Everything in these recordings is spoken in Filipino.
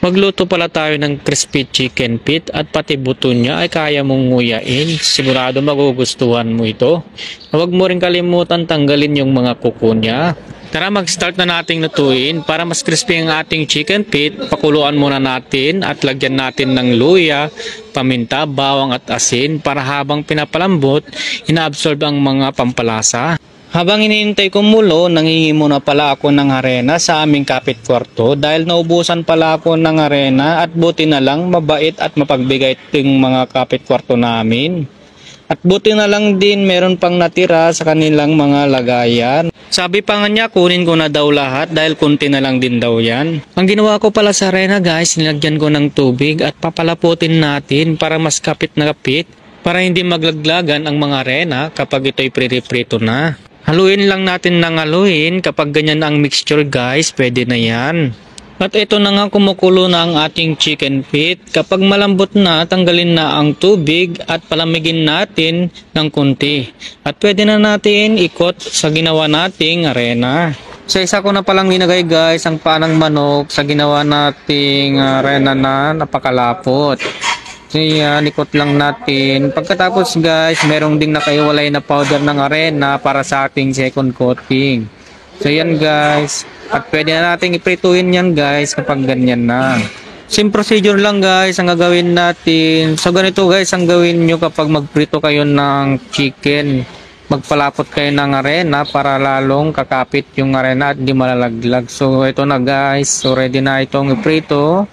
Magluto pala tayo ng crispy chicken feet at pati buto niya ay kaya mong nguyain. Sigurado magugustuhan mo ito. Huwag mo rin kalimutan tanggalin yung mga kuko niya. Tara, mag-start na nating lutuin. Para mas crispy ang ating chicken feet, pakuluan muna natin at lagyan natin ng luya, paminta, bawang at asin para habang pinapalambot, inaabsorb ang mga pampalasa. Habang iniintay ko mulo, nangingi muna pala ako ng arena sa aming kapit kwarto dahil naubusan pala ako ng arena at buti na lang mabait at mapagbigay yung mga kapit kwarto namin. At buti na lang din meron pang natira sa kanilang mga lagayan. Sabi pa nga niya kunin ko na daw lahat dahil kunti na lang din daw yan. Ang ginawa ko pala sa arena guys, nilagyan ko ng tubig at papalaputin natin para mas kapit na kapit para hindi maglaglagan ang mga arena kapag ito'y prito na. Haluin lang natin ng haluin. Kapag ganyan ang mixture guys, pwede na yan. At ito na nga kumukulo na ang ating chicken feet. Kapag malambot na, tanggalin na ang tubig at palamigin natin ng kunti. At pwede na natin ikot sa ginawa nating arena. Sa isa ko na palang linagay guys ang panang manok sa ginawa nating arena na napakalapot. So yan, ikot lang natin. Pagkatapos guys, merong ding nakaiwalay na powder ng arena para sa ating second coating. So yan guys. At pwede na natin iprituhin yan guys kapag ganyan na. Same procedure lang guys ang gagawin natin. So ganito guys ang gawin nyo kapag magprito kayo ng chicken. Magpalapot kayo ng arena para lalong kakapit yung arena at hindi malalaglag. So ito na guys. So ready na itong iprito.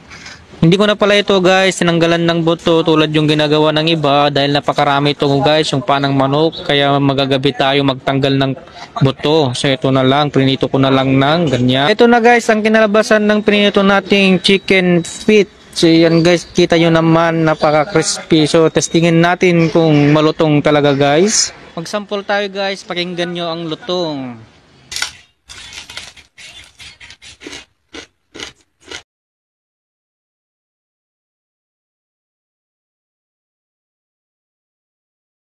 Hindi ko na pala ito guys tinanggalan ng buto tulad yung ginagawa ng iba dahil napakarami ito guys yung panang manok kaya magagabi tayo magtanggal ng buto. So ito na lang, prinito ko na lang ng ganyan. Ito na guys ang kinalabasan ng prinito nating chicken feet. So yan guys, kita nyo naman napaka crispy. So testingin natin kung malutong talaga guys. Magsample tayo guys, pakinggan nyo ang lutong.